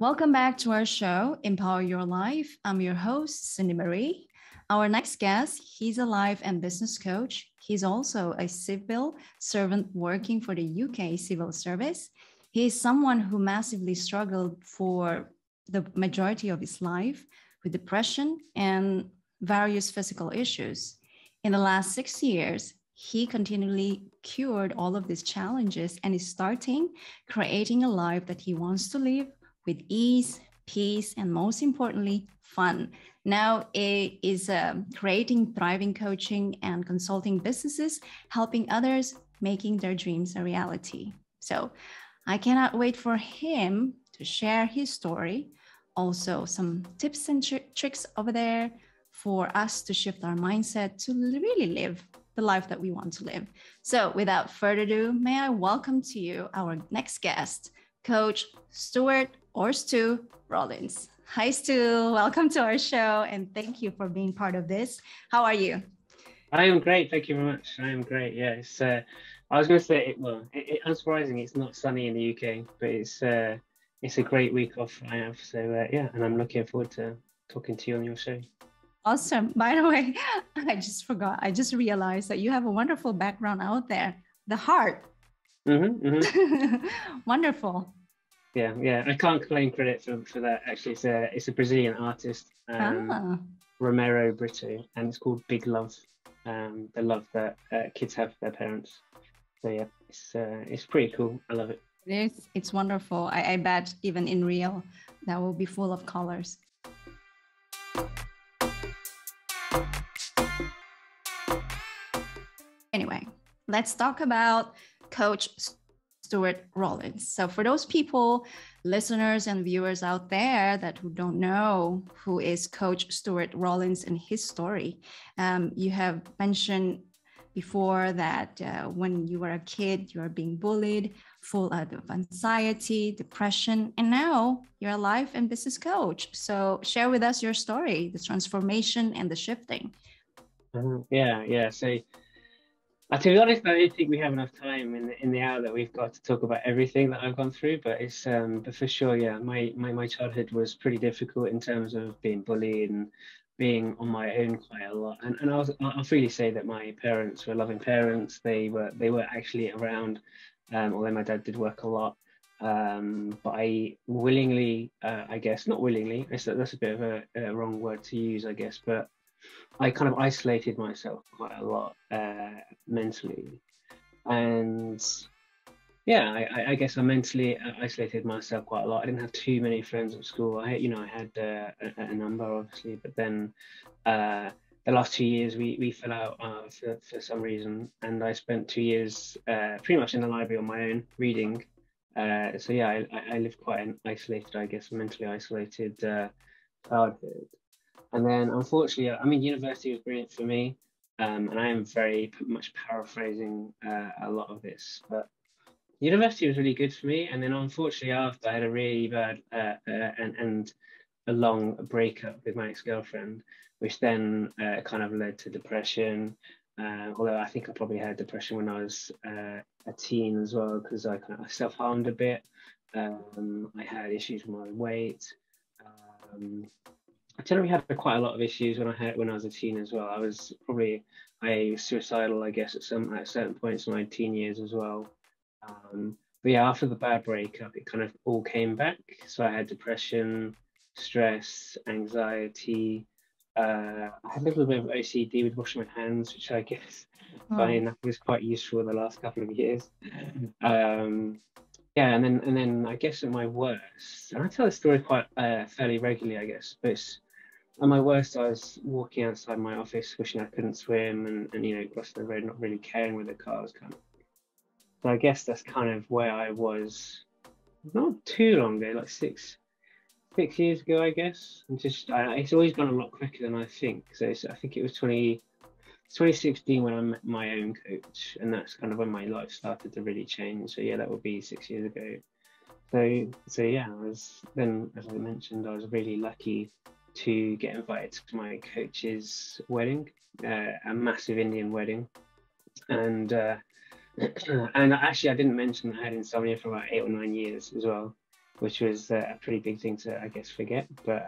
Welcome back to our show, Empower Your Life. I'm your host, Cindy Marie. Our next guest, he's a life and business coach. He's also a civil servant working for the UK Civil Service. He is someone who massively struggled for the majority of his life with depression and various physical issues. In the last 6 years, he continually cured all of these challenges and is creating a life that he wants to live with ease, peace, and most importantly, fun. Now it is creating thriving coaching and consulting businesses, helping others, making their dreams a reality. So I cannot wait for him to share his story, also some tips and tricks over there for us to shift our mindset to really live the life that we want to live. So without further ado, may I welcome to you our next guest, Coach Stuart or Stu Rawlins. Hi, Stu. Welcome to our show, and thank you for being part of this. How are you? I am great. Thank you very much. I am great. Yeah, it's. I was going to say, unsurprising, it's not sunny in the UK, but it's a great week off I have. So yeah, and I'm looking forward to talking to you on your show. Awesome. By the way, I just forgot. I just realized that you have a wonderful background out there. The heart. Wonderful. Yeah. I can't claim credit for that. Actually, it's a Brazilian artist, Romero Brito, and it's called Big Love. The love that kids have for their parents. So yeah, it's pretty cool. I love it. It's wonderful. I bet even in real, that will be full of colors. Anyway, let's talk about Coach Stuart Rawlins. So for those people, listeners and viewers out there who don't know who is Coach Stuart Rawlins and his story, you have mentioned before that when you were a kid, you are being bullied, full of anxiety, depression, and now you're a life and business coach. So share with us your story, the transformation and the shifting. Yeah. So to be honest, I don't think we have enough time in the hour that we've got to talk about everything that I've gone through. But it's but for sure, yeah, my childhood was pretty difficult in terms of being bullied and being on my own quite a lot. And I'll freely say that my parents were loving parents. They were actually around, although my dad did work a lot. But I willingly, I guess, not willingly. That's a bit of a wrong word to use, I guess, but I kind of isolated myself quite a lot mentally, and yeah, I guess I mentally isolated myself quite a lot. I didn't have too many friends at school. I had a number, obviously, but then the last 2 years we fell out for some reason, and I spent 2 years pretty much in the library on my own reading. So yeah, I lived quite an isolated, I guess, mentally isolated childhood. And then, unfortunately, I mean, university was brilliant for me, and I am very much paraphrasing a lot of this, but university was really good for me. And then, unfortunately, after I had a really bad and a long breakup with my ex-girlfriend, which then kind of led to depression. Although I think I probably had depression when I was a teen as well, because I self-harmed a bit. I had issues with my weight. I generally had quite a lot of issues when I was a teen as well. I was suicidal, I guess, at certain points in my teen years as well. But yeah, after the bad breakup, it kind of all came back. So I had depression, stress, anxiety. I had a little bit of OCD with washing my hands, which I guess, funny enough, was quite useful in the last couple of years. Yeah, and then I guess at my worst, and I tell this story quite fairly regularly, I guess, but at my worst, I was walking outside my office wishing I couldn't swim and crossing the road, not really caring where the car was coming. So I guess that's kind of where I was not too long ago, like six years ago, I guess. And it's always gone a lot quicker than I think. So I think it was 2016 when I met my own coach, and that's kind of when my life started to really change. So yeah, that would be 6 years ago. So yeah, I was then, as I mentioned, I was really lucky to get invited to my coach's wedding, a massive Indian wedding, and actually I didn't mention that I had insomnia for about 8 or 9 years as well. which was a pretty big thing to, I guess, forget. But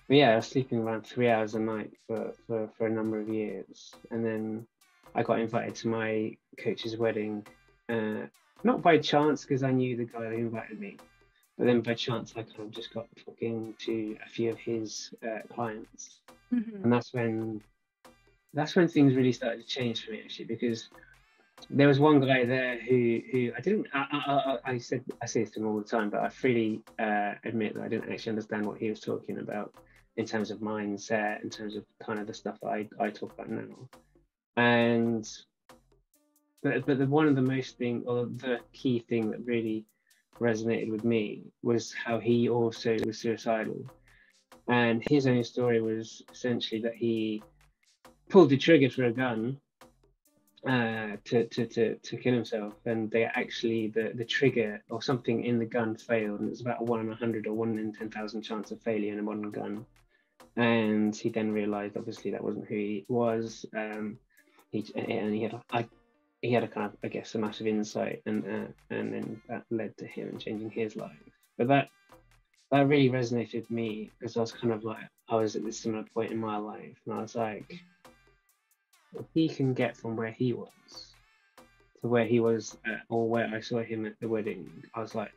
yeah, I was sleeping around 3 hours a night for a number of years. And then I got invited to my coach's wedding, not by chance, because I knew the guy who invited me, but then by chance I kind of just got talking to a few of his clients. And that's when things really started to change for me, actually, because there was one guy there who I say this to him all the time, but I freely admit that I didn't actually understand what he was talking about in terms of mindset, in terms of kind of the stuff that I talk about now. And but one of the the key thing that really resonated with me was how he also was suicidal. And his own story was essentially that he pulled the trigger for a gun to kill himself, and they actually the trigger or something in the gun failed, and it's about a 1 in 100 or 1 in 10,000 chance of failure in a modern gun. And he then realized, obviously, that wasn't who he was. He had a kind of, I guess, a massive insight, and then that led to him changing his life. But that really resonated with me, because I was kind of like, I was at this similar point in my life, and I was like, if he can get from where he was to where he was or where I saw him at the wedding, I was like,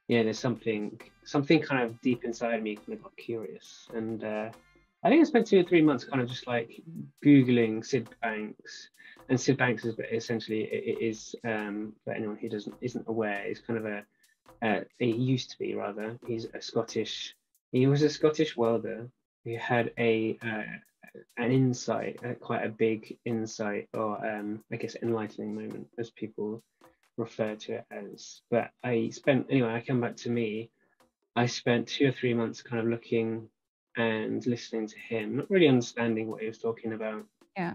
yeah, there's something kind of deep inside me kind of got curious. And I think I spent 2 or 3 months kind of just like Googling Sid Banks. And Sid Banks is essentially, it is, for anyone who isn't aware, is kind of he used to be, rather, he was a Scottish welder who had an insight, quite a big insight, or I guess enlightening moment, as people refer to it as. But I come back to me, I spent 2 or 3 months kind of looking and listening to him, not really understanding what he was talking about. Yeah.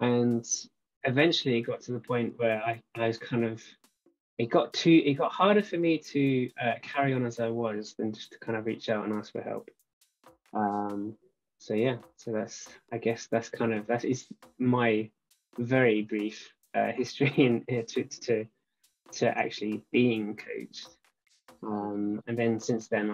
And eventually it got to the point where I was kind of, it got harder for me to carry on as I was than just to kind of reach out and ask for help. So that is my very brief history in to actually being coached. And then since then,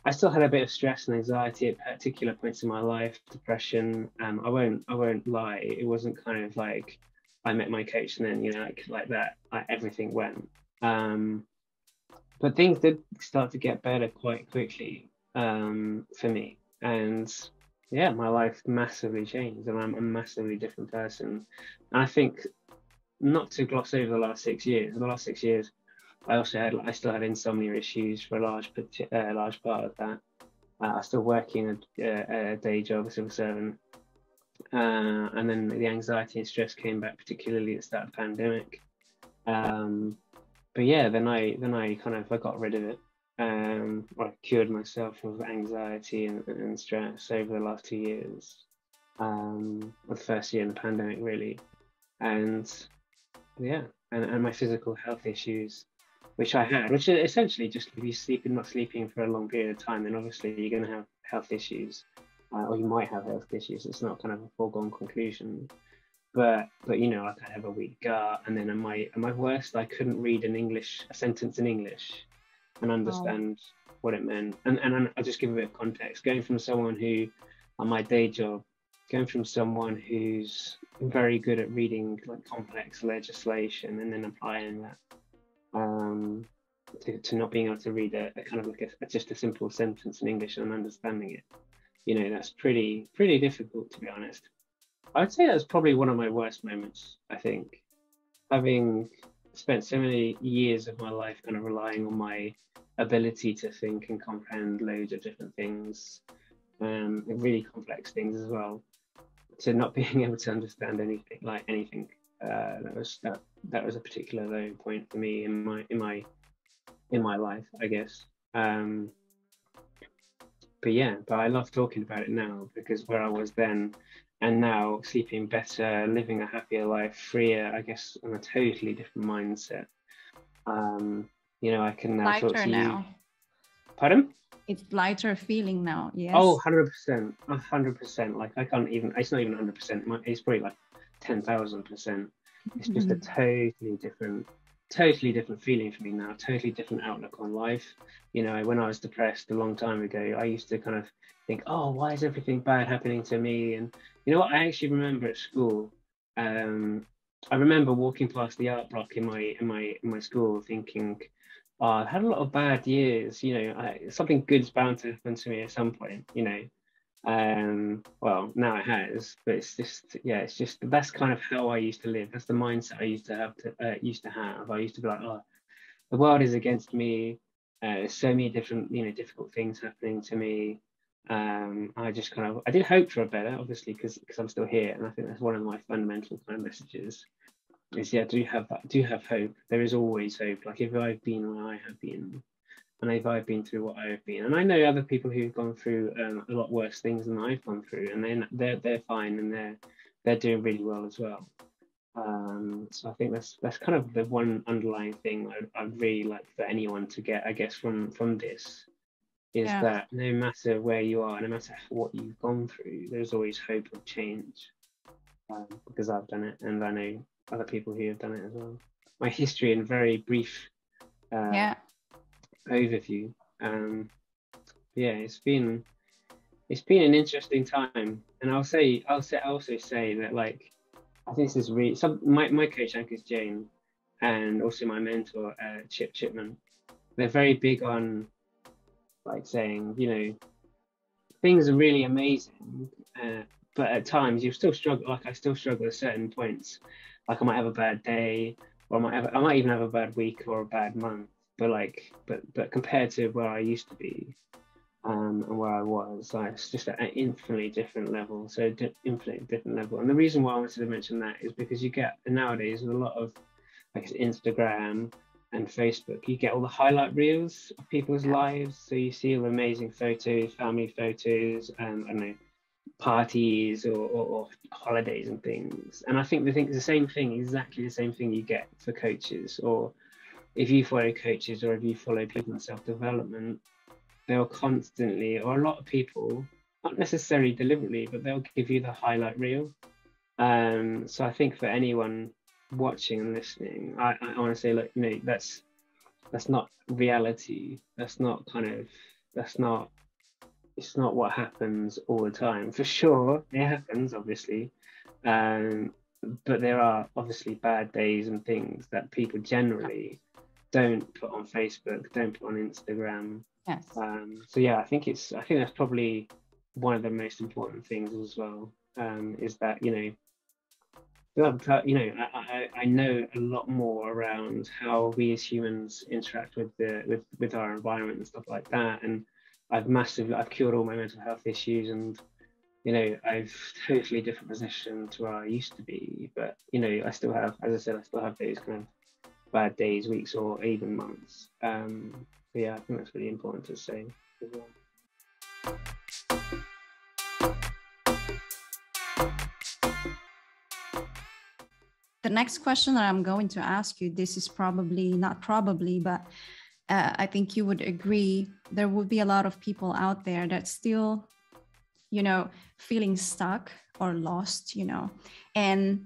I still had a bit of stress and anxiety at particular points in my life, depression. I won't lie, it wasn't kind of like I met my coach and then like that, everything went. But things did start to get better quite quickly for me. And yeah, my life massively changed, and I'm a massively different person. And I think, not to gloss over the last 6 years, I still had insomnia issues for a large part of that. I was still working a day job, a civil servant. And then the anxiety and stress came back, particularly at the start of the pandemic. But yeah, then I got rid of it. I cured myself of anxiety and stress over the last 2 years, the first year in the pandemic, really. And yeah, and my physical health issues, which I had, which is essentially just, if you're not sleeping for a long period of time, then obviously you're going to have health issues, or you might have health issues. It's not kind of a foregone conclusion. But like I have a weak gut, and then at my worst, I couldn't read a sentence in English and understand what it meant. And I'll just give a bit of context. Going from someone who, on my day job, who's very good at reading like complex legislation and then applying that to not being able to read a kind of like just a simple sentence in English and understanding it, that's pretty difficult, to be honest. I would say that's probably one of my worst moments, I think. Having spent so many years of my life kind of relying on my ability to think and comprehend loads of different things, really complex things as well, to not being able to understand anything, that was a particular low point for me in my life, I guess. But I love talking about it now, because where I was then and now, sleeping better, living a happier life, freer, I guess, on a totally different mindset. I can now talk to you. Now. Pardon? It's lighter feeling now, yes. Oh, 100%, 100%. Like I can't even, it's not even 100%. It's probably like 10,000%. It's just a totally totally different feeling for me now, totally different outlook on life. You know, when I was depressed a long time ago, I used to kind of think, oh, why is everything bad happening to me? And you know what, I actually remember at school, I remember walking past the art block in my school thinking, oh, I've had a lot of bad years, you know, something good's bound to happen to me at some point, you know. Well, now it has, but it's just, yeah, it's just, that's kind of how I used to live. That's the mindset I used to have. I used to be like, oh, the world is against me. There's so many different, you know, difficult things happening to me. I just kind of, I did hope for a better, obviously, because I'm still here, and I think that's one of my fundamental kind of messages. Is, yeah, do have hope. There is always hope. Like if I've been where I have been, and if I've been through what I've been, and I know other people who've gone through a lot worse things than I've gone through, and they're fine, and they're doing really well as well. So I think that's kind of the one underlying thing I'd really like for anyone to get, I guess, from this, is that no matter where you are, no matter what you've gone through, there's always hope of change. Because I've done it, and I know other people who have done it as well. My history in very brief overview. Yeah, it's been an interesting time, and I'll also say that, like, I think this is really my coach Anchor's Jane, and also my mentor Chip Chipman. They're very big on, like, saying, you know, things are really amazing, but at times you still struggle. Like, I still struggle at certain points. Like, I might have a bad day, or I might even have a bad week or a bad month. But compared to where I used to be, and where I was, like, it's just at an infinitely different level. Infinitely different level. And the reason why I wanted to mention that is because you get nowadays with a lot of, like, Instagram and Facebook, you get all the highlight reels of people's lives. So you see all the amazing photos, family photos, I don't know, parties or holidays and things. And I think the same thing, exactly the same thing you get for coaches, or if you follow coaches, or if you follow people in self-development, they'll constantly, or a lot of people, not necessarily deliberately, but they'll give you the highlight reel. So I think for anyone watching and listening, I want to say, look, you know, that's not reality. It's not what happens all the time. For sure, it happens, obviously. But there are obviously bad days and things that people generally don't put on Facebook, don't put on Instagram. Yes. So yeah, I think that's probably one of the most important things as well. Is that, you know, I know a lot more around how we as humans interact with our environment and stuff like that, and I've cured all my mental health issues, and, you know, I've totally different position to where I used to be. But, you know, I still have, as I said, those kind of bad days, weeks, or even months. But yeah, I think that's really important to say as well. The next question that I'm going to ask you, this is not probably, but I think you would agree, there would be a lot of people out there that still, you know, feeling stuck or lost, you know. And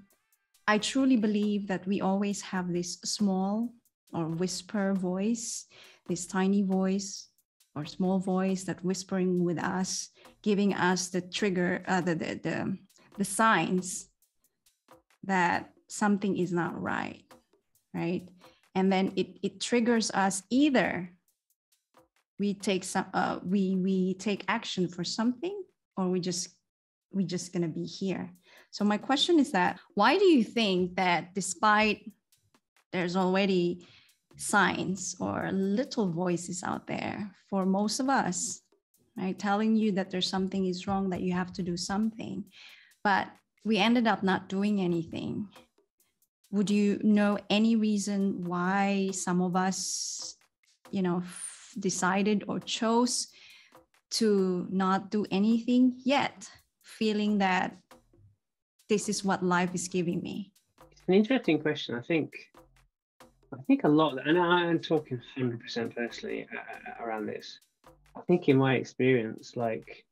I truly believe that we always have this small or whisper voice, this tiny voice or small voice that whispering with us, giving us the trigger, the signs that something is not right, right? And then it triggers us. Either we take we take action for something, or we just gonna be here. So my question is that, why do you think that despite there's already signs or little voices out there for most of us, right, telling you that there's something is wrong, that you have to do something, but we ended up not doing anything? Would you know any reason why some of us, you know, decided or chose to not do anything yet, feeling that this is what life is giving me? It's an interesting question. I think a lot, and I'm talking 100% personally around this. I think in my experience, like,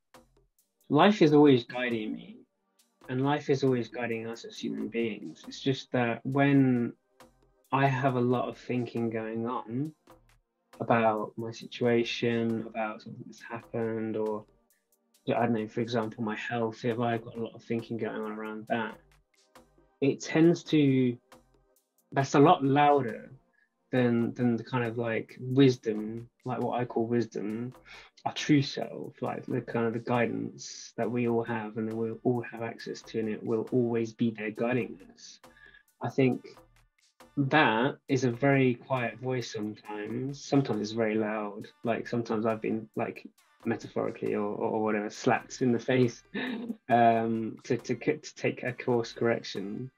life is always guiding me, and life is always guiding us as human beings. It's just that when I have a lot of thinking going on about my situation, about something that's happened, or I don't know, for example, my health. If I've got a lot of thinking going on around that, it tends to, that's a lot louder than the kind of like wisdom, like what I call wisdom, our true self, like the kind of the guidance that we all have and that we'll all have access to, and it will always be there guiding us. I think that is a very quiet voice sometimes. Sometimes it's very loud. Like sometimes I've been like metaphorically or whatever slapped in the face to take a course correction.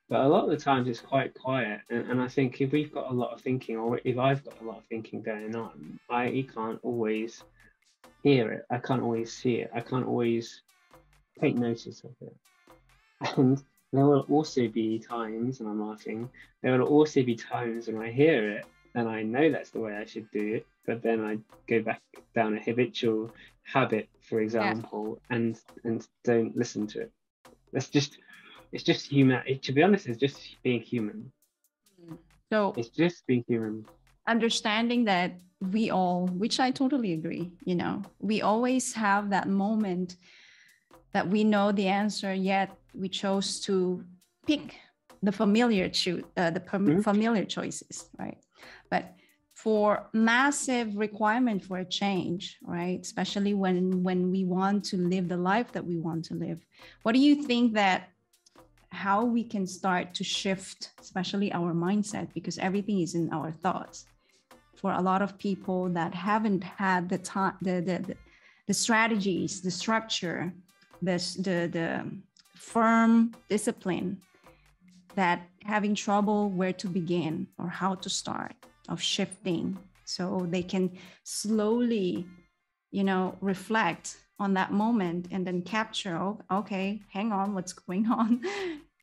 But a lot of the times it's quite quiet, and I think if we've got a lot of thinking, or if I've got a lot of thinking going on, I can't always hear it. I can't always see it. I can't always take notice of it. And there will also be times, and I'm laughing, there will also be times when I hear it and I know that's the way I should do it, but then I go back down a habitual habit, for example, and don't listen to it. That's just, it's just human. To be honest, it's just being human. So it's just being human. Understanding that we all, which I totally agree, you know, we always have that moment that we know the answer, yet we chose to pick the familiar familiar choices, right? But for massive requirement for a change, right? Especially when we want to live the life that we want to live. What do you think that how we can start to shift, especially our mindset, because everything is in our thoughts. For a lot of people that haven't had the time, the strategies, the structure, the firm discipline, that having trouble where to begin or how to start of shifting, so they can slowly, you know, reflect on that moment and then capture, oh, okay, hang on, what's going on?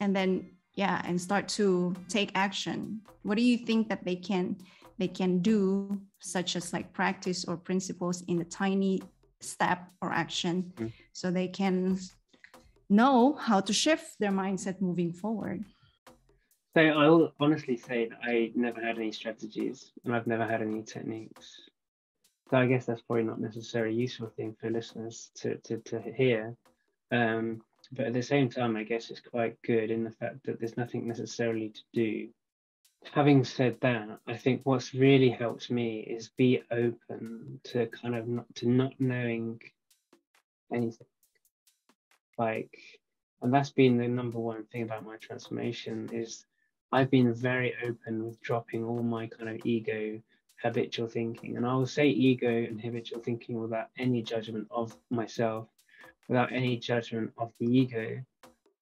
And then, yeah, and start to take action. What do you think that they can do, such as like practice or principles in a tiny step or action, so they can know how to shift their mindset moving forward? So I'll honestly say that I never had any strategies and I've never had any techniques. So I guess that's probably not necessarily a useful thing for listeners to hear. But at the same time, I guess it's quite good in the fact that there's nothing necessarily to do. Having said that, I think what's really helped me is be open to kind of not knowing anything. Like, and that's been the number one thing about my transformation, is I've been very open with dropping all my kind of ego, habitual thinking. And I will say ego and habitual thinking without any judgment of myself, without any judgment of the ego.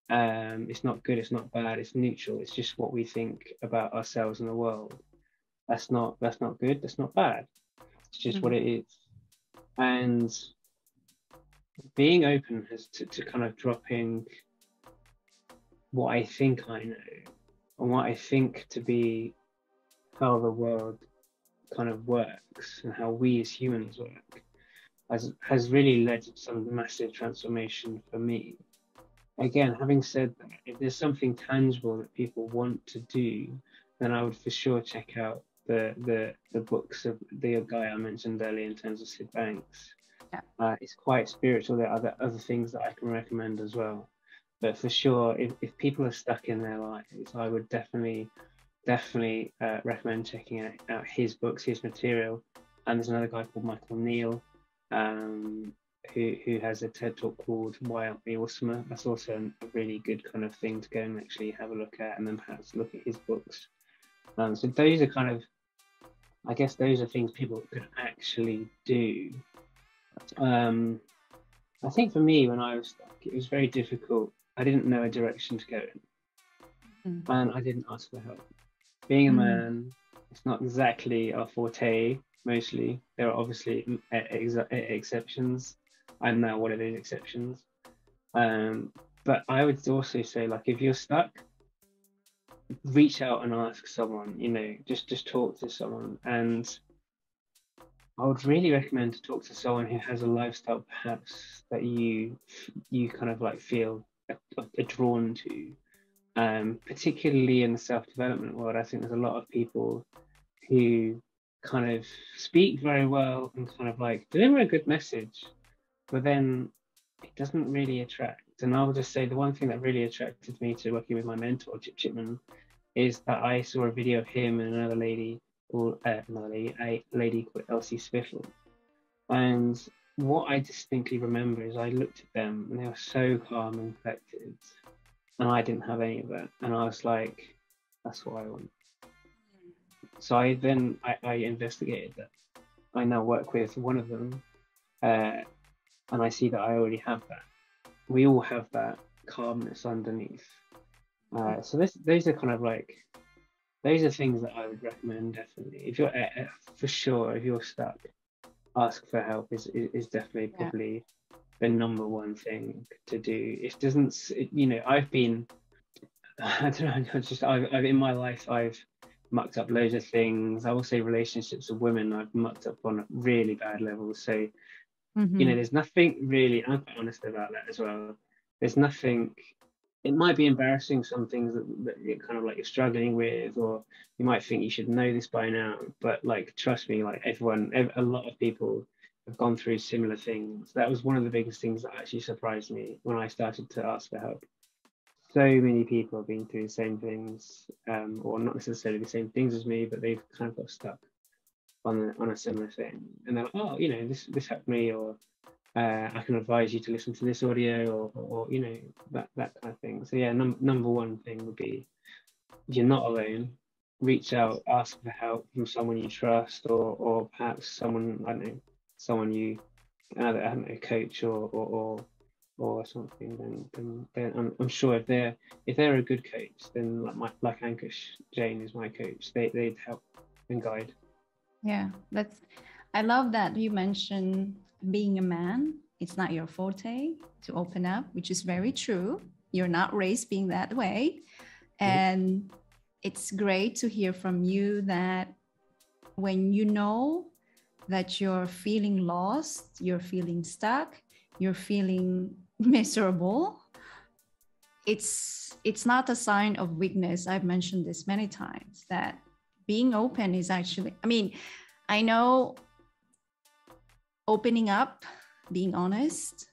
It's not good, it's not bad, it's neutral. It's just what we think about ourselves and the world. That's not good, that's not bad. It's just what it is. And being open has to kind of dropping what I think I know and what I think to be how the world kind of works and how we as humans work has really led to some massive transformation for me. Again, having said that, if there's something tangible that people want to do, then I would for sure check out the books of the guy I mentioned earlier in terms of Sid Banks. Yeah. It's quite spiritual. There are other things that I can recommend as well. But for sure, if people are stuck in their lives, I would definitely recommend checking out his books, his material. And there's another guy called Michael Neal, who has a TED talk called Why Aren't We Awesomer? That's also a really good kind of thing to go and actually have a look at, and then perhaps look at his books. So those are kind of, I guess those are things people could actually do. I think for me, when I was stuck, it was very difficult. I didn't know a direction to go in, and I didn't ask for help. Being a man, it's not exactly our forte. Mostly, there are obviously exceptions. I don't know what are those exceptions, but I would also say, like, if you're stuck, reach out and ask someone. You know, just talk to someone. And I would really recommend to talk to someone who has a lifestyle perhaps that you kind of like feel drawn to. particularly in the self-development world. I think there's a lot of people who kind of speak very well and kind of like deliver a good message, but then it doesn't really attract. And I'll just say the one thing that really attracted me to working with my mentor, Chip Chipman, is that I saw a video of him and another lady, or a lady called Elsie Spiffle. And what I distinctly remember is I looked at them and they were so calm and collected, and I didn't have any of that. And I was like, that's what I want. So I investigated that. I now work with one of them, and I see that I already have that. We all have that calmness underneath. So those are kind of like, those are things that I would recommend definitely. If you're for sure, if you're stuck, ask for help is definitely probably the number one thing to do. It doesn't, I've been, I don't know, I've in my life I've mucked up loads of things. I will say relationships with women I've mucked up on really bad levels. So there's nothing really, I'm quite honest about that as well. There's nothing, it might be embarrassing, some things that you're kind of like you're struggling with, or you might think you should know this by now, but like, trust me, like a lot of people have gone through similar things. That was one of the biggest things that actually surprised me when I started to ask for help. So many people have been through the same things, or not necessarily the same things as me, but they've kind of got stuck on a similar thing, and they're like, oh, this helped me, or I can advise you to listen to this audio, or that kind of thing. So yeah, number one thing would be, you're not alone. Reach out, ask for help from someone you trust, or perhaps someone, I don't know, someone you, I don't know, coach or something. Then I'm sure if they're a good coach, then like Ankush Jain is my coach, they'd help and guide. Yeah, I love that you mentioned being a man. It's not your forte to open up, which is very true. You're not raised being that way. And it's great to hear from you that when you know that you're feeling lost, you're feeling stuck, you're feeling miserable, it's not a sign of weakness. I've mentioned this many times, that being open is actually, I know opening up, being honest,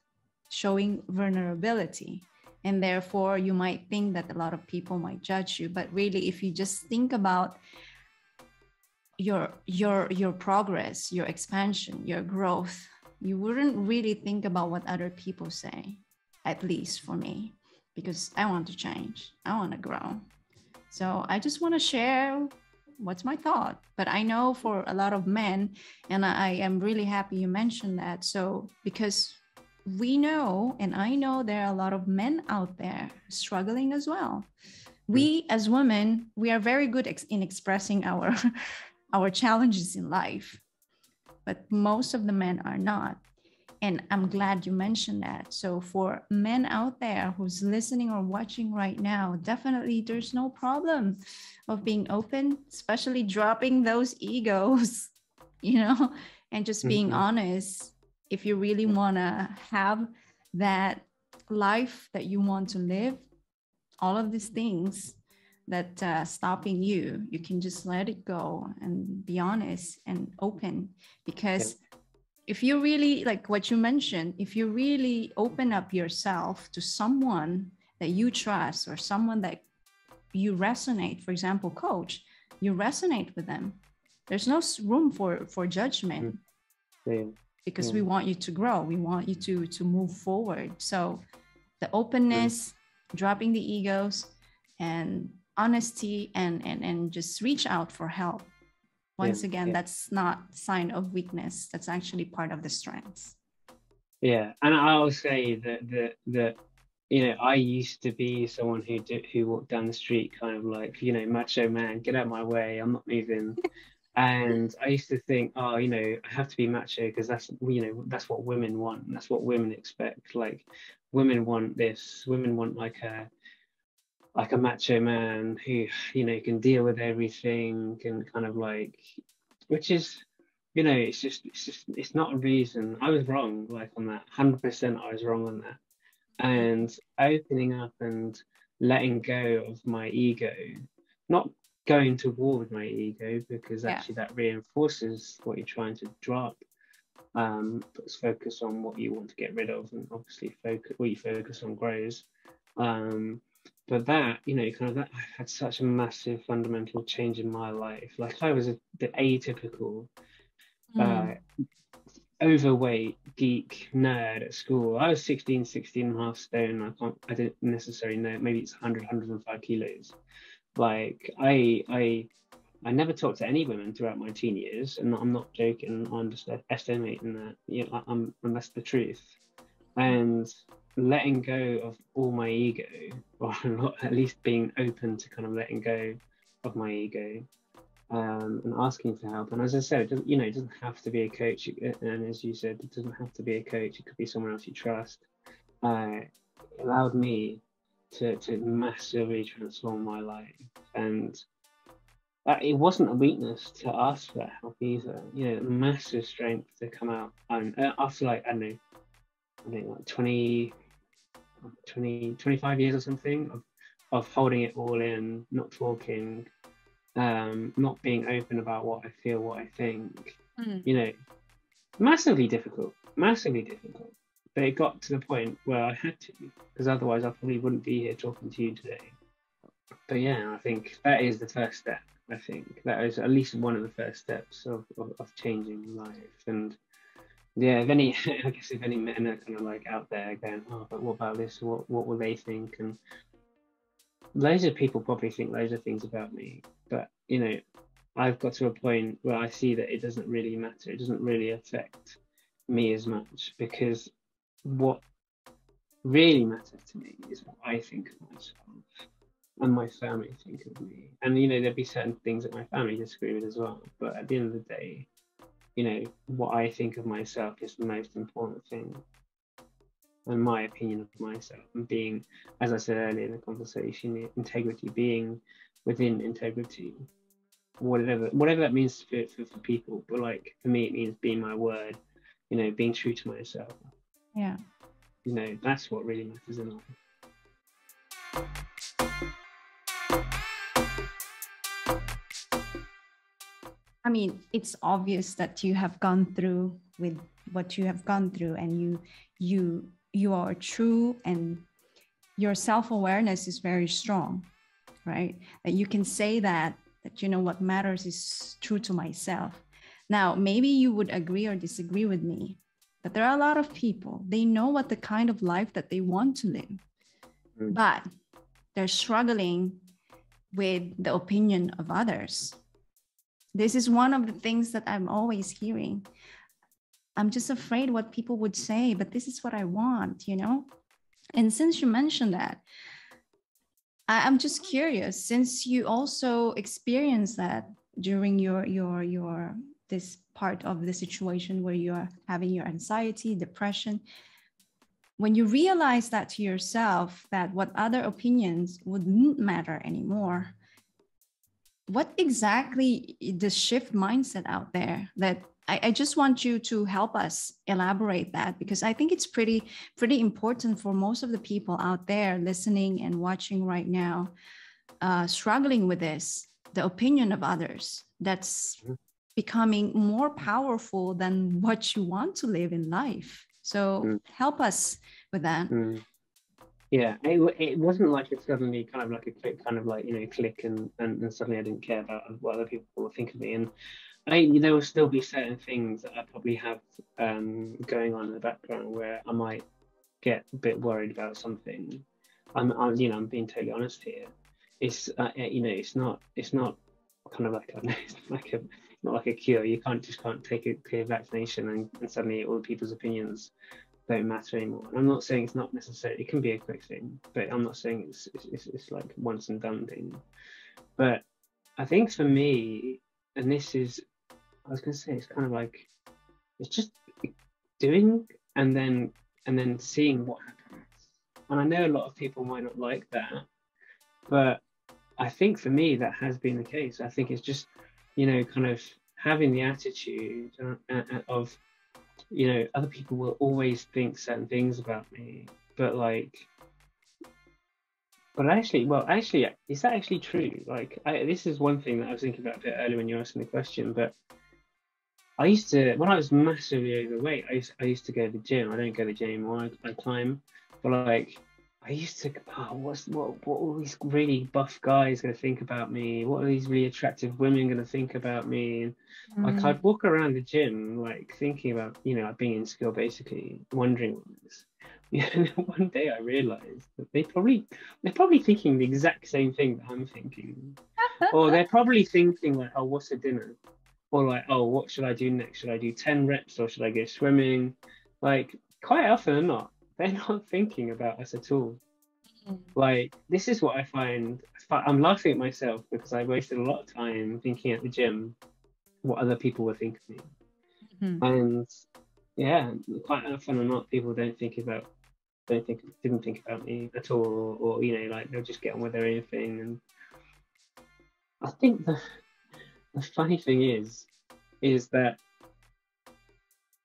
showing vulnerability, and therefore you might think that a lot of people might judge you, but really, if you just think about your progress, your expansion, your growth, you wouldn't really think about what other people say, at least for me, because I want to change, I want to grow. So I just want to share what's my thought. But I know for a lot of men, and I am really happy you mentioned that. So because we know, and I know there are a lot of men out there struggling as well. We as women, we are very good in expressing our challenges in life, but most of the men are not. And I'm glad you mentioned that. So for men out there who's listening or watching right now, definitely there's no problem of being open, especially dropping those egos, and just being honest. If you really want to have that life that you want to live, all of these things that stopping you can just let it go and be honest and open. Because if you really, like what you mentioned, if you really open up yourself to someone that you trust, or someone that you resonate, for example, coach, you resonate with them, there's no room for judgment. Because we want you to grow, we want you to move forward. So the openness, dropping the egos, and honesty, and just reach out for help. Once again, that's not a sign of weakness. That's actually part of the strengths. Yeah, and I'll say that I used to be someone who walked down the street kind of like, macho man, get out of my way, I'm not moving. And I used to think, I have to be macho because that's what women want. That's what women expect. Like, women want this. Women want like a macho man who, can deal with everything, and kind of like, which is, it's not a reason. I was wrong, like on that, 100% I was wrong on that. And opening up and letting go of my ego, not going to war with my ego, because actually that reinforces what you're trying to drop. Puts focus on what you want to get rid of, and obviously what you focus on grows. But that, you know, kind of that, I had such a massive fundamental change in my life. Like I was the atypical overweight geek nerd at school. I was 16 and a half stone. I didn't necessarily know, maybe it's 105 kilos. Like I never talked to any women throughout my teen years, and I'm not joking. I'm just estimating that. You know, and that's the truth. And letting go of all my ego, or not, at least being open to kind of letting go of my ego, and asking for help. And as I said, it doesn't, you know, it doesn't have to be a coach. And as you said, it doesn't have to be a coach. It could be someone else you trust. It allowed me to massively transform my life. And it wasn't a weakness to ask for help either. You know, massive strength to come out. And after like, I think like 25 years or something of holding it all in, not talking, not being open about what I feel, what I think, you know, massively difficult. But it got to the point where I had to, because otherwise I probably wouldn't be here talking to you today. But yeah, I think that is the first step. I think that is at least one of the first steps of changing life. And yeah, if any, I guess if any men are kind of like out there going, oh, but what about this? What will they think? And loads of people probably think loads of things about me, but you know, I've got to a point where I see that it doesn't really matter. It doesn't really affect me as much, because what really matters to me is what I think of myself and my family think of me. And you know, there'd be certain things that my family disagree with as well, but at the end of the day, you know, what I think of myself is the most important thing, and my opinion of myself, and being, as I said earlier in the conversation, integrity, being within integrity, whatever that means for people. But like for me, it means being my word, you know, being true to myself. Yeah. You know, that's what really matters in life. I mean, it's obvious that you have gone through with what you have gone through, and you are true, and your self-awareness is very strong, right? That you can say that you know what matters is true to myself. Now, maybe you would agree or disagree with me, but there are a lot of people, they know what the kind of life that they want to live, but they're struggling with the opinion of others. This is one of the things that I'm always hearing. I'm just afraid what people would say, but this is what I want, you know? And since you mentioned that, I'm just curious, since you also experienced that during your this part of the situation where you are having your anxiety, depression, when you realize that to yourself, that what other opinions wouldn't matter anymore, what exactly the shift mindset out there? That I just want you to help us elaborate that, because I think it's pretty important for most of the people out there listening and watching right now, struggling with this, the opinion of others that's becoming more powerful than what you want to live in life. So help us with that. Yeah, it wasn't like it suddenly kind of like a click, kind of like, you know, click and suddenly I didn't care about what other people will think of me. And there will still be certain things that I probably have going on in the background where I might get a bit worried about something. I'm you know, I'm being totally honest here. It's you know, it's not kind of like not like a cure. You can't take a clear vaccination and suddenly all people's opinions don't matter anymore. And I'm not saying it's not necessary. It can be a quick thing, but I'm not saying it's like once and done thing. But I think for me, and this is, I was going to say, it's kind of like, it's just doing and then seeing what happens. And I know a lot of people might not like that, but I think for me that has been the case. I think it's just, you know, kind of having the attitude of, you know, other people will always think certain things about me, but like But actually, is that actually true? Like, this is one thing that I was thinking about a bit earlier when you were asking the question. But I used to, when I was massively overweight, I used to go to the gym. I don't go to the gym anymore. I climb, but like, I used to. Oh, what are these really buff guys going to think about me? What are these really attractive women going to think about me? And like, Mm. I'd walk around the gym, like thinking about, like being insecure, basically wondering what this. Yeah, one day I realized that they're probably thinking the exact same thing that I'm thinking, or they're probably thinking like, oh, what's for dinner? Or like, oh, what should I do next? Should I do 10 reps or should I go swimming? Like, quite often or not, they're not thinking about us at all. Like, this is what I find. I'm laughing at myself because I wasted a lot of time thinking at the gym what other people would think of me. Mhm. And yeah, quite often or not, people didn't think about me at all, or like they'll just get on with their own thing. And I think the funny thing is that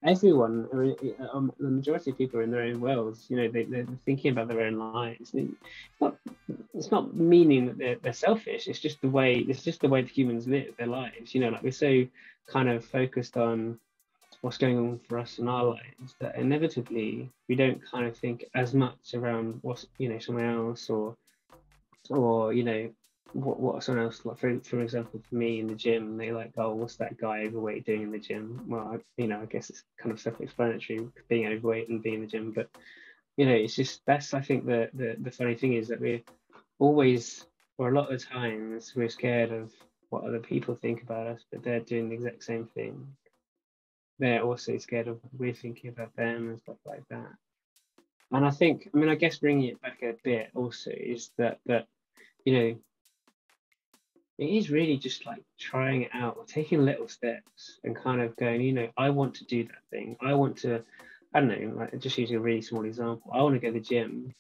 everyone, the majority of people are in their own worlds. They're thinking about their own lives. It's not meaning that they're selfish. It's just the way the humans live their lives. Like we're so kind of focused on what's going on for us in our lives that inevitably we don't kind of think as much around what's someone else, or what someone else, like for example, for me in the gym, they like, oh, what's that guy overweight doing in the gym? Well, I guess it's kind of self-explanatory, being overweight and being in the gym. But it's just, that's, I think, the funny thing is that we're always, or a lot of times, we're scared of what other people think about us, but they're doing the exact same thing. They're also scared of what we're thinking about them and stuff like that. And I guess bringing it back a bit also is that you know it is really just like trying it out, taking little steps and kind of going, I want to do that thing. I want to, I don't know, like just using a really small example. I want to go to the gym.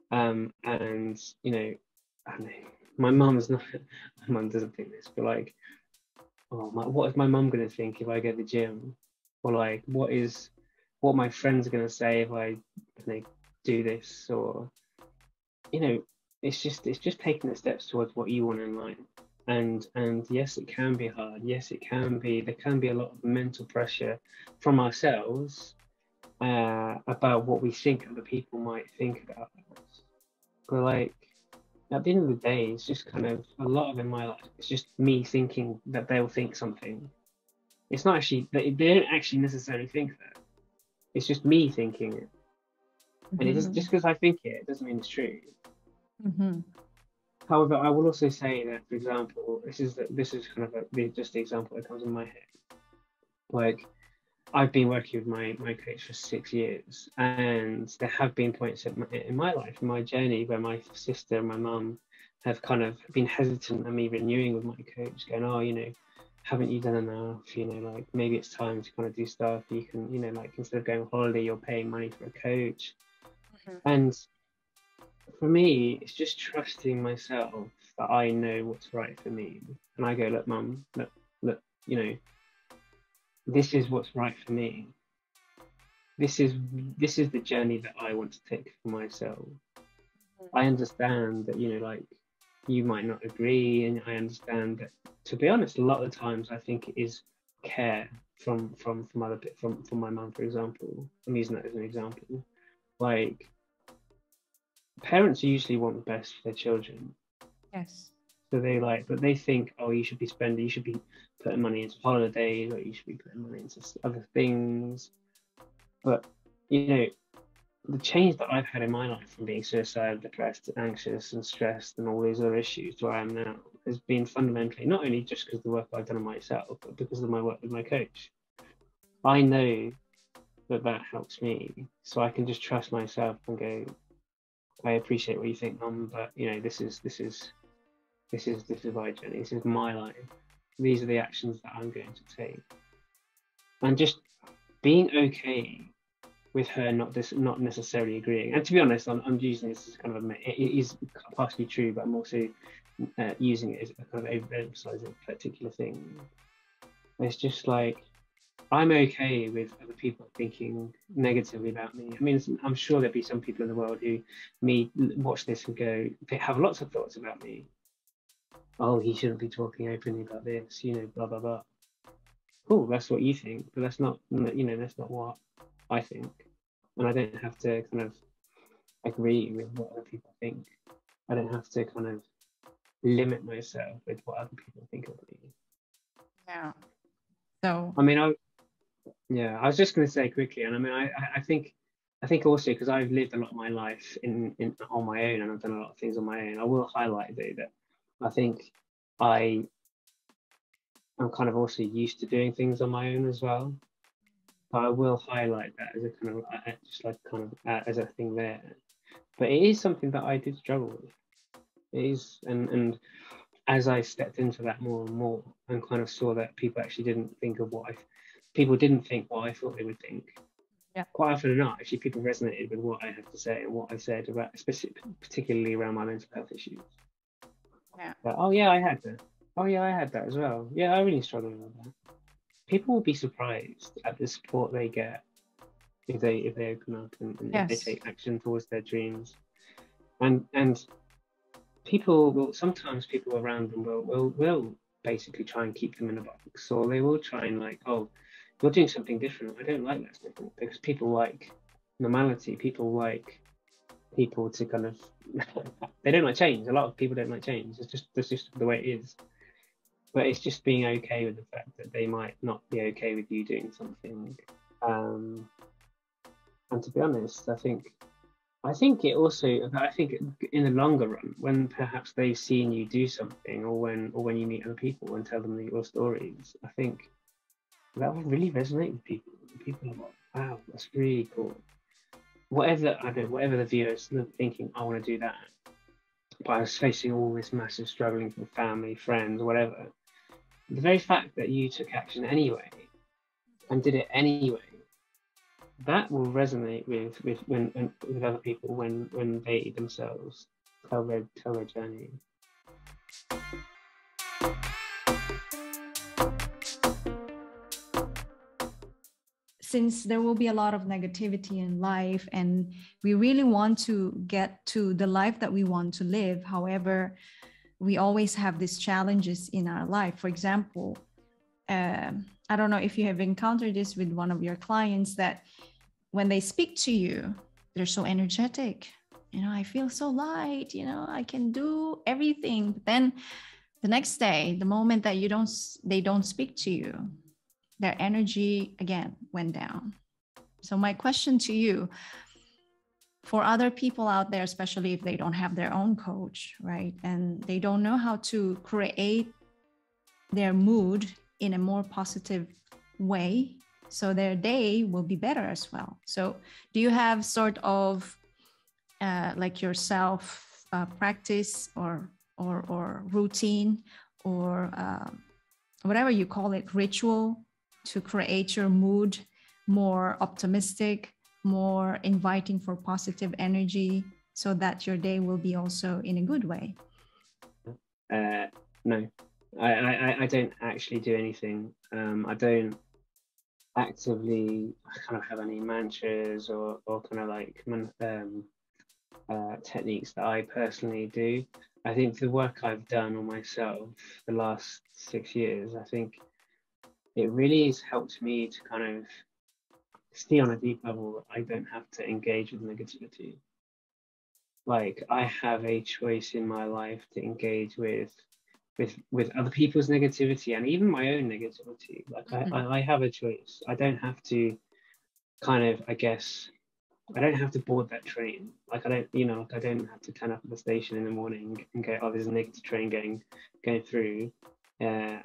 And I don't know, my mum's not, my mum doesn't think this, but like, oh, what is my mum going to think if I go to the gym? Or like, what my friends are going to say if I do this? Or, you know, it's just taking the steps towards what you want in life. And yes, it can be hard. Yes, there can be a lot of mental pressure from ourselves about what we think other people might think about us. But like at the end of the day, it's just kind of a lot of in my life. It's just me thinking that they'll think something. It's not actually, they don't actually necessarily think that. It's just me thinking it. And it is just because I think it doesn't mean it's true. Mm-hmm. However, I will also say that, for example, this is kind of just the example that comes in my head. Like, I've been working with my coach for 6 years, and there have been points in my life, in my journey, where my sister and my mum have kind of been hesitant at me renewing with my coach, going, oh, haven't you done enough? Like maybe it's time to kind of do stuff. You can, like instead of going on holiday, you're paying money for a coach. Mm-hmm. And for me, it's just trusting myself that I know what's right for me. And I go, look, mum, look, this is what's right for me. This is the journey that I want to take for myself. I understand that, like you might not agree, and I understand that, to be honest, a lot of the times I think it is care from my mum, for example. I'm using that as an example. Like, parents usually want the best for their children. Yes. So but they think, oh, you should be putting money into holidays, or you should be putting money into other things. But the change that I've had in my life from being suicidal, depressed, anxious, and stressed, and all these other issues to where I am now has been fundamentally not only just because of the work I've done on myself, but because of my work with my coach. I know that helps me, so I can just trust myself and go, I appreciate what you think, Mum, but this is my journey. This is my life. These are the actions that I'm going to take, and just being okay with her not necessarily agreeing. And to be honest, I'm using this as kind of it is partially true, but I'm also using it as a kind of overemphasizing a particular thing. It's just like, I'm okay with other people thinking negatively about me. I mean, I'm sure there'll be some people in the world who watch this and go, they have lots of thoughts about me. Oh, he shouldn't be talking openly about this, you know, blah blah blah. Cool, that's what you think, but that's not, you know, that's not what I think, and I don't have to kind of agree with what other people think. I don't have to kind of limit myself with what other people think of me. Yeah. So I mean, yeah, I was just going to say quickly, and I mean, I think also because I've lived a lot of my life in on my own, and I've done a lot of things on my own. I will highlight though that I think I am kind of also used to doing things on my own as well. So I will highlight that as a kind of just like kind of as a thing there. But it is something that I did struggle with. It is, and as I stepped into that more and more, and kind of saw that people actually didn't think of people didn't think what I thought they would think. yeah. Quite often enough, actually, people resonated with what I had to say and what I said about, particularly around my mental health issues. Yeah. Like, oh yeah, I had that. Oh yeah, I had that as well. Yeah, I really struggled with that. People will be surprised at the support they get if they open up and if they Yes. take action towards their dreams. And people will sometimes people around them will basically try and keep them in a box, or they will try and like, oh, you're doing something different. I don't like that's different, because people like normality. People like people to kind of they don't like change. A lot of people don't like change. That's just the way it is. But it's just being okay with the fact that they might not be okay with you doing something. And to be honest, I think it also, I think in the longer run, when perhaps they've seen you do something, or when you meet other people and tell them your stories, I think that will really resonate with people. People are like, wow, that's really cool. Whatever, I don't know, whatever the viewers are thinking, I want to do that. But I was facing all this massive struggling from family, friends, whatever. The very fact that you took action anyway and did it anyway, that will resonate with other people when they themselves tell their journey. Since there will be a lot of negativity in life, and we really want to get to the life that we want to live, however, we always have these challenges in our life. For example, I don't know if you have encountered this with one of your clients, that when they speak to you, they're so energetic. You know, I feel so light, you know, I can do everything. But then the next day, the moment that they don't speak to you, their energy again went down. So my question to you, for other people out there, especially if they don't have their own coach, right? And they don't know how to create their mood in a more positive way, so their day will be better as well. So do you have sort of like your self practice or routine, or whatever you call it, ritual, to create your mood more optimistic, more inviting for positive energy, so that your day will be also in a good way? No, I don't actually do anything. I don't actively kind of have any mantras or kind of like techniques that I personally do. I think the work I've done on myself the last 6 years, I think it really has helped me to kind of see on a deep level that I don't have to engage with negativity. Like, I have a choice in my life to engage with other people's negativity and even my own negativity. Like, I have a choice. I don't have to kind of, I guess, I don't have to board that train. Like, I don't, you know, like, I don't have to turn up at the station in the morning and go, oh, there's a negative train going through. And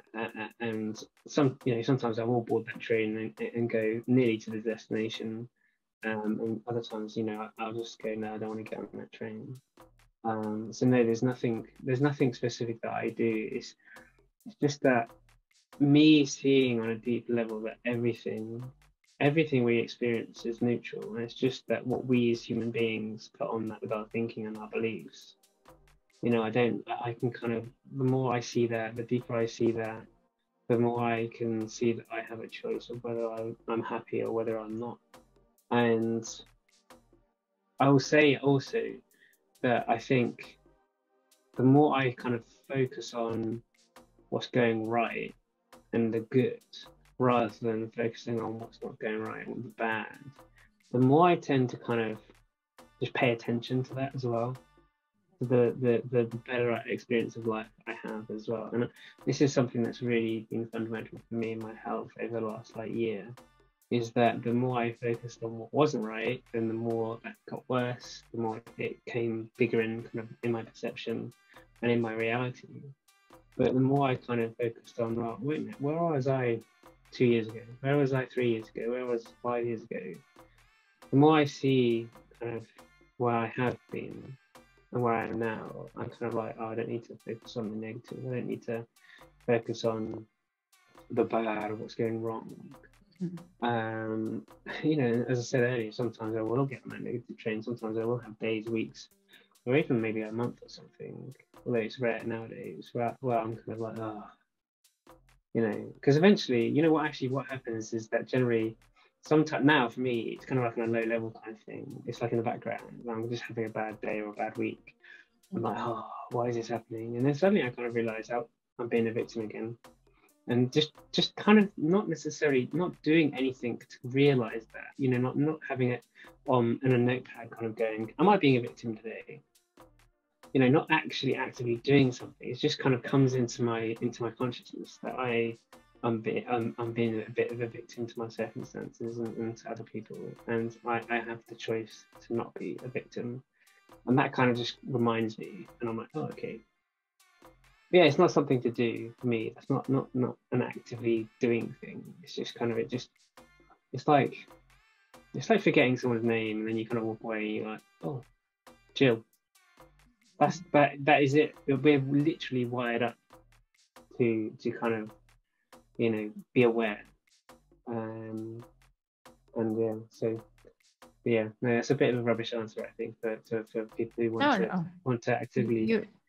sometimes I will board that train and go nearly to the destination. And other times, you know, I'll just go, no, I don't want to get on that train. So no, there's nothing specific that I do. It's just that me seeing on a deep level that everything we experience is neutral, and it's just that what we as human beings put on that with our thinking and our beliefs. You know, I can kind of, the more I see that, the deeper I see that, the more I can see that I have a choice of whether I'm happy or whether I'm not. And I will say also that I think the more I kind of focus on what's going right and the good, rather than focusing on what's not going right and the bad, the more I tend to kind of just pay attention to that as well. The better experience of life I have as well. And this is something that's really been fundamental for me in my health over the last year, is that the more I focused on what wasn't right, then the more that got worse, the more it came bigger in kind of in my perception and in my reality. But the more I kind of focused on, well, wait a minute, where was I 2 years ago? Where was I 3 years ago? Where was 5 years ago? The more I see kind of where I have been and where I am now, I'm kind of like, oh, I don't need to focus on the negative. I don't need to focus on the bad or what's going wrong. You know, as I said earlier, sometimes I will get on that negative train. Sometimes I will have days, weeks, or even maybe a month or something, although it's rare nowadays, where I'm kind of like, oh, you know, because eventually, you know what happens is that generally, sometimes now for me, it's kind of like on a low level kind of thing. It's like in the background. I'm just having a bad day or a bad week. I'm like, oh, why is this happening? And then suddenly I kind of realize, oh, I'm being a victim again. And just kind of not necessarily not doing anything to realize that, you know, not having it on in a notepad kind of going, am I being a victim today? You know, not actually actively doing something. It just kind of comes into my consciousness that I'm being a bit of a victim to my circumstances and to other people, and I have the choice to not be a victim, and that kind of just reminds me, and I'm like, oh, okay. Yeah, it's not something to do for me. That's not an actively doing thing. It's just kind of it's like forgetting someone's name, and then you kind of walk away and you're like, oh, chill. That is it. We're literally wired up to kind of, you know, be aware. And yeah, so yeah, no, it's a bit of a rubbish answer, I think, for people who want to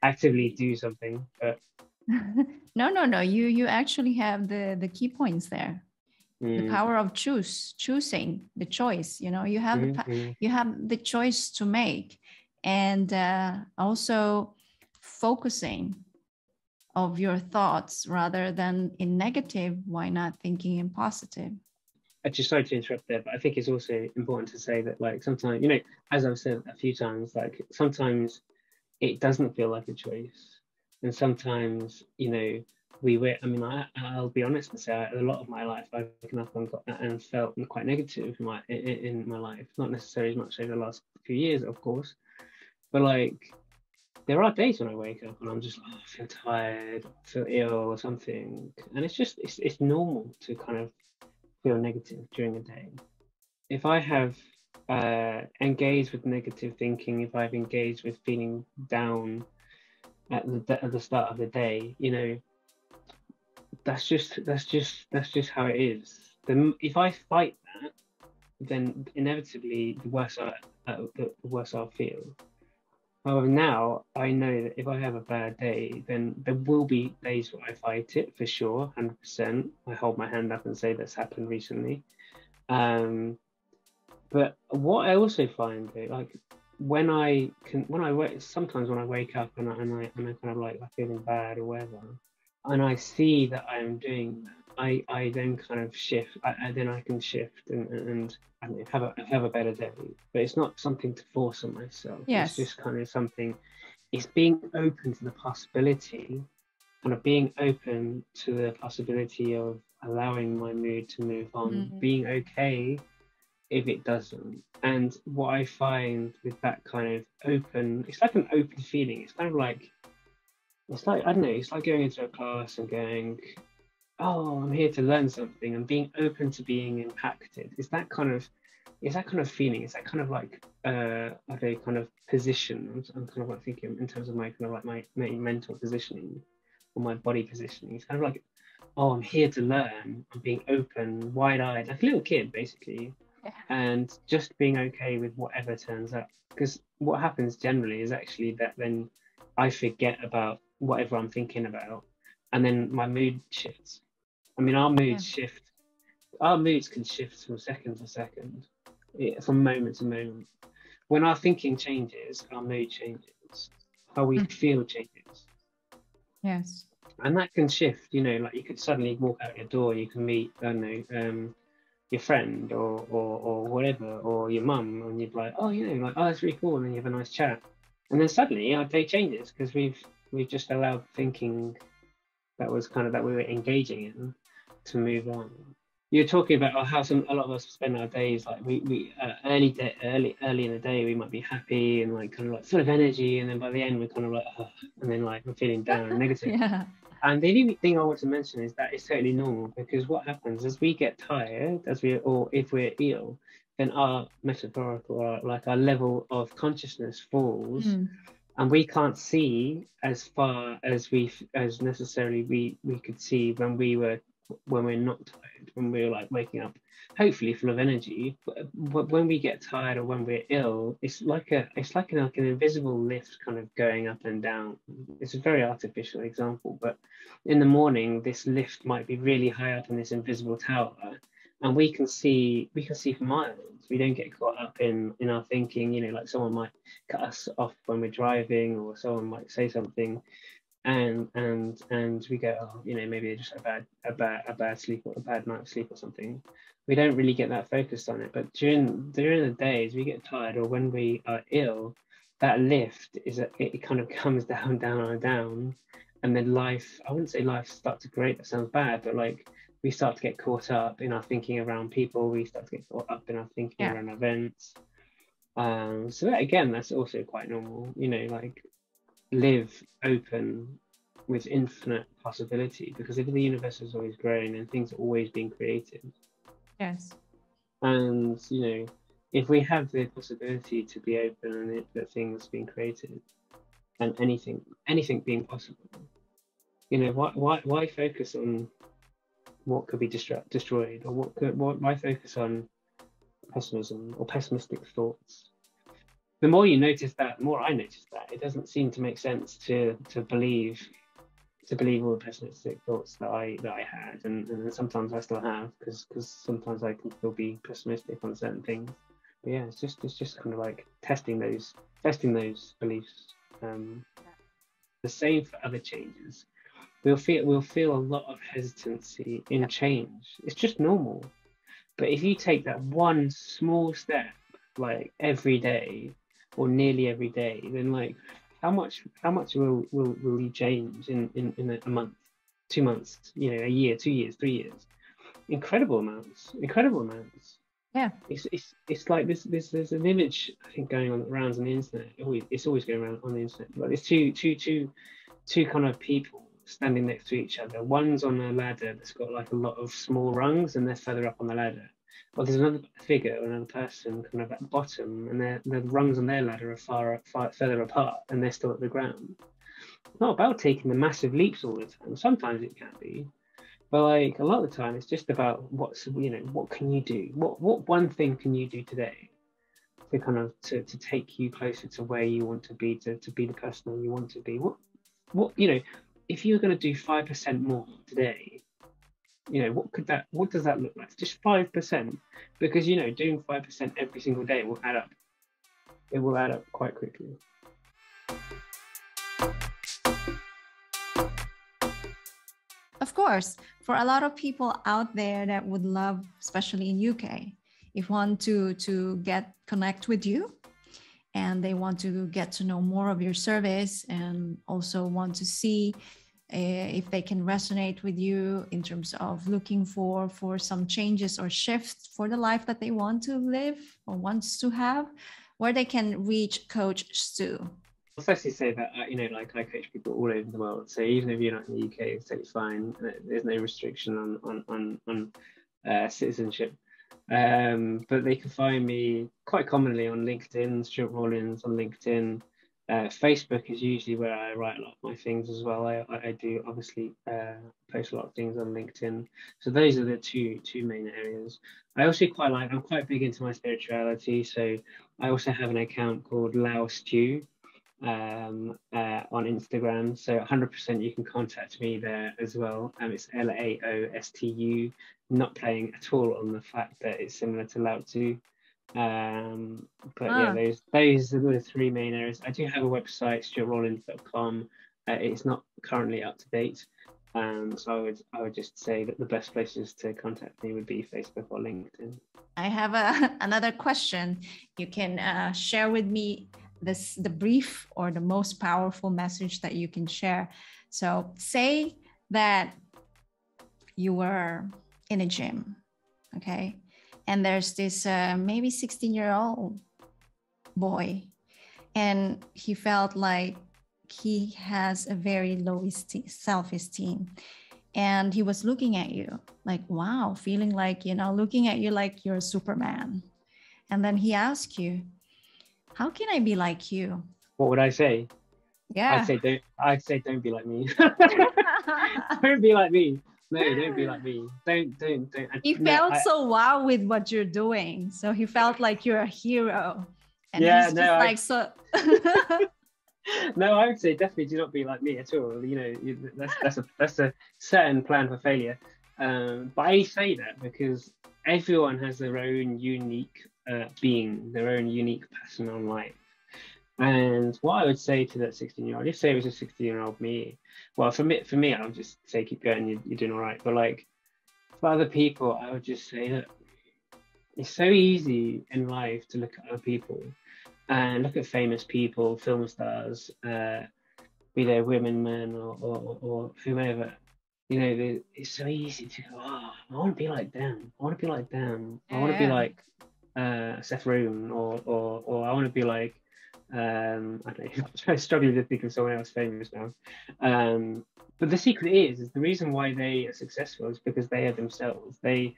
actively do something. But no, you actually have the key points there. The power of choosing, the choice. You know, you have you have the choice to make, and also focusing of your thoughts rather than in negative. Why not thinking in positive? I just sorry to interrupt there, but I think it's also important to say that, like, sometimes, you know, as I've said a few times, like, sometimes it doesn't feel like a choice, and sometimes, you know, I'll be honest and say a lot of my life I've woken up and felt quite negative in my life, not necessarily as much over the last few years, of course, but like, there are days when I wake up and I'm just like, oh, I feel tired, I feel ill or something, and it's normal to kind of feel negative during a day. If I have engaged with negative thinking, if I've engaged with feeling down at the start of the day, you know, that's just how it is. If I fight that, then inevitably the worse I'll feel. However, now I know that if I have a bad day, then there will be days where I fight it for sure, 100%. I hold my hand up and say that's happened recently. But what I also find, like, sometimes when I wake up and I kind of like feeling bad or whatever, and I see that I am doing that, I then kind of shift. Then I can shift and have a better day. But it's not something to force on myself. Yes. It's just kind of something. It's being open to the possibility, kind of being open to the possibility of allowing my mood to move on, being okay if it doesn't. And what I find with that kind of open, it's like an open feeling. It's kind of like, I don't know, it's like going into a class and going, oh, I'm here to learn something, and being open to being impacted. It's that kind of feeling. It's that kind of like a kind of position. I'm kind of like thinking in terms of my kind of like my mental positioning or my body positioning. It's kind of like, oh, I'm here to learn. I'm being open, wide-eyed, like a little kid, basically. Yeah. And just being okay with whatever turns up. Because what happens generally is actually that then I forget about whatever I'm thinking about, and then my mood shifts. I mean, our moods shift. Our moods can shift from second to second, from moment to moment. When our thinking changes, our mood changes. How we feel changes. Yes. And that can shift, you know, like you could suddenly walk out your door, you can meet, I don't know, your friend or whatever, or your mum, and you'd be like, oh, you know, like, oh, that's really cool, and then you have a nice chat. And then suddenly our day changes because we've just allowed thinking that was kind of that we were engaging in to move on. You're talking about how a lot of us spend our days like we early in the day we might be happy and like kind of like full of energy, and then by the end we're kind of like, oh, and then like we're feeling down and negative. Yeah. And the only thing I want to mention is that it's totally normal, because what happens as we get tired, or if we're ill, then our metaphorical, like our level of consciousness falls, and we can't see as far as as necessarily we could see when we're not tired, when we're like waking up, hopefully full of energy. But when we get tired or when we're ill, it's like an invisible lift kind of going up and down. It's a very artificial example, but in the morning, this lift might be really high up in this invisible tower, and we can see for miles. We don't get caught up in our thinking. You know, like someone might cut us off when we're driving, or someone might say something, and we go, oh, you know, maybe they're just a bad sleep or a bad night's sleep or something. We don't really get that focused on it. But during the days we get tired, or when we are ill, that lift it kind of comes down and down, and then life, I wouldn't say life starts to grate, that sounds bad, but like we start to get caught up in our thinking around people, we start to get caught up in our thinking around events. So that, again, that's also quite normal, you know, like live open with infinite possibility, because if the universe is always growing and things are always being created, yes, and you know, if we have the possibility to be open and that things being created and anything being possible, you know, why focus on what could be destroyed, or why focus on pessimism or pessimistic thoughts? The more you notice that, the more I notice that it doesn't seem to make sense to believe all the pessimistic thoughts that I had, and sometimes I still have, because sometimes I can still be pessimistic on certain things. But yeah, it's just kind of like testing those beliefs. The same for other changes. We'll feel a lot of hesitancy in change. It's just normal. But if you take that one small step, like every day or nearly every day, then like how much will you change in a month, 2 months, you know, a year, 2 years, 3 years? Incredible amounts. yeah, It's like this. There's an image, I think, going on around on the internet. It's always going around on the internet. Like there's two kind of people standing next to each other. One's on a ladder that's got like a lot of small rungs, and they're further up on the ladder. Well, there's another figure, another person kind of at the bottom, and the rungs on their ladder are far further apart, and they're still at the ground. It's not about taking the massive leaps all the time. Sometimes it can be, but like a lot of the time, it's just about what can you do? What one thing can you do today to kind of to take you closer to where you want to be, to be the person you want to be? What you know, if you're going to do 5% more today, you know, what does that look like? Just 5%, because you know, doing 5% every single day will add up. It will add up quite quickly. of course, for a lot of people out there that would love, especially in UK, if want to connect with you, and they want to get to know more of your service, and also want to see if they can resonate with you in terms of looking for some changes or shifts for the life that they want to live or wants to have, where they can reach Coach Stu. I'll firstly say that you know, like I coach people all over the world, so even if you're not in the UK, it's totally fine. There's no restriction on citizenship. But they can find me quite commonly on LinkedIn, Stuart Rawlins on LinkedIn. Facebook is usually where I write a lot of my things as well. I do obviously post a lot of things on LinkedIn. So those are the two main areas. I'm quite big into my spirituality. So I also have an account called Lao Stew, on Instagram. So 100% you can contact me there as well. It's LAOSTU, not playing at all on the fact that it's similar to Lao-Tzu. But yeah, those are the three main areas. I do have a website, stuartrawlins.com. It's not currently up to date. So I would just say that the best places to contact me would be Facebook or LinkedIn. I have another question. You can share with me the brief or the most powerful message that you can share. So say that you were in a gym, okay? And there's this maybe 16-year-old boy, and he felt like he has a very low self-esteem. And he was looking at you like, wow, feeling like, looking at you like you're Superman. And then he asked you, how can I be like you? What would I say? Yeah. I'd say don't be like me. Don't be like me. No, don't be like me. Don't. He felt so wow with what you're doing. So he felt like you're a hero. And yeah, he's just like so. No, I would say definitely do not be like me at all. That's a certain plan for failure. But I say that because everyone has their own unique being, their own unique pattern on life. And what I would say to that 16-year-old, if say it was a 16-year-old me, well, for me, I would just say keep going, you're doing all right. But like for other people, I would just say that it's so easy in life to look at other people and look at famous people, film stars, be they women, men, or whomever. It's so easy to go, oh, I want to be like them. I want to be like them. I want to be like Seth Rogen, or I want to be like, I don't know, I'm struggling to think of someone else famous now. But the secret is the reason why they are successful is because they are themselves. They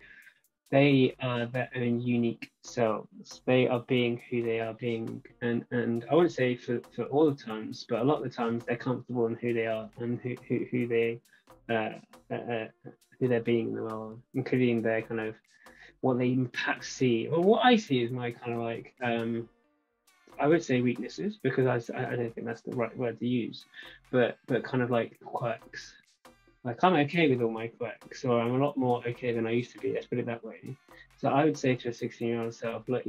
are their own unique selves. They are being who they are being, and I wouldn't say for all the times, but a lot of the times they're comfortable in who they are and who they're being in the world, including their kind of what they perhaps see. Well, what I see is my kind of like I would say weaknesses, because I don't think that's the right word to use, but kind of like quirks. Like I'm okay with all my quirks, or I'm a lot more okay than I used to be. Let's put it that way. So I would say to a 16-year-old self, like,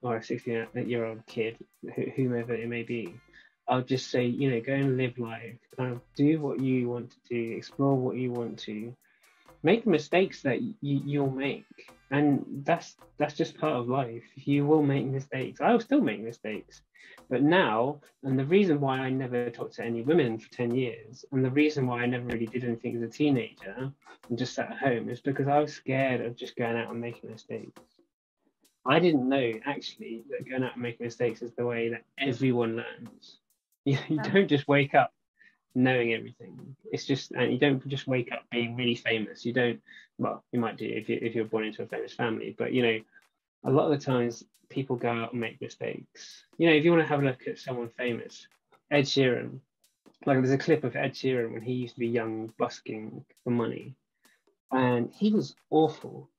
or a 16-year-old kid, whomever it may be, I would just say, go and live life, kind of do what you want to do, explore what you want to, make the mistakes that you'll make, and that's just part of life. You will make mistakes. I will still make mistakes, but now, and the reason why I never talked to any women for 10 years, and the reason why I never really did anything as a teenager and just sat at home, is because I was scared of just going out and making mistakes. I didn't know actually that going out and making mistakes is the way that everyone learns. You don't just wake up knowing everything. It's just, and you don't just wake up being really famous. You don't, well, you might do if you're born into a famous family, but a lot of the times people go out and make mistakes. If you want to have a look at someone famous, Ed Sheeran, like there's a clip of Ed Sheeran when he used to be young, busking for money, and he was awful.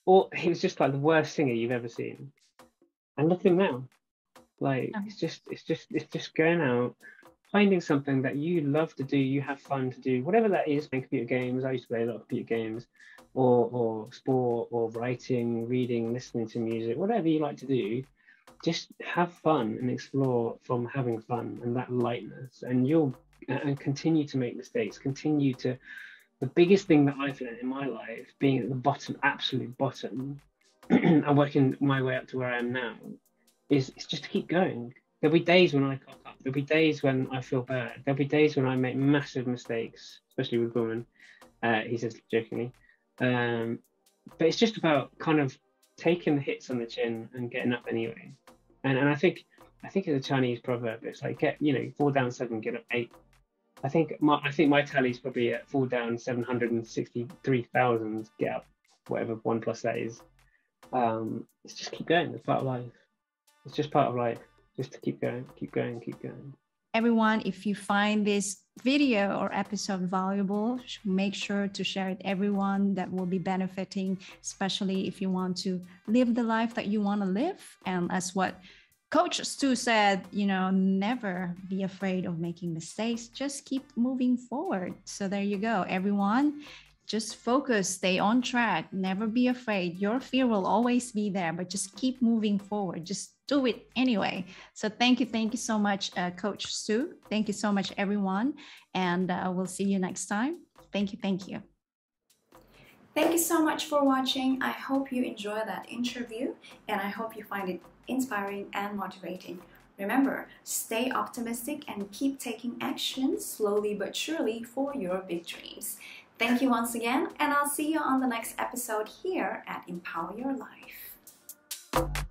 Or he was just like the worst singer you've ever seen. And look at him now. Like it's just going out, finding something that you love to do, you have fun to do, whatever that is. Playing computer games. I used to play a lot of computer games, or sport, or writing, reading, listening to music, whatever you like to do. Just have fun and explore from having fun and that lightness, and you'll continue to make mistakes. Continue to. The biggest thing that I've learned in my life, being at the bottom, absolute bottom, and working my way up to where I am now, is just to keep going. There'll be days when I cock up. There'll be days when I feel bad. There'll be days when I make massive mistakes, especially with women. He says jokingly. But it's just about kind of taking the hits on the chin and getting up anyway. And I think it's a Chinese proverb. It's like fall down 7, get up 8. I think my tally's probably at fall down 763,000, get up whatever 1 plus that is. It's just keep going. It's part of life. It's just part of life. Just to keep going. Everyone, if you find this video or episode valuable, make sure to share it. Everyone that will be benefiting, especially if you want to live the life that you want to live. And as what Coach Stu said, you know, never be afraid of making mistakes. Just keep moving forward. So there you go, everyone. Just focus, stay on track, never be afraid. Your fear will always be there, but just keep moving forward. Just do it anyway. So thank you so much, Coach Stu. Thank you so much, everyone. And we'll see you next time. Thank you. Thank you so much for watching. I hope you enjoyed that interview, and I hope you find it inspiring and motivating. Remember, stay optimistic and keep taking action slowly but surely for your big dreams. Thank you once again, and I'll see you on the next episode here at Empower Your Life.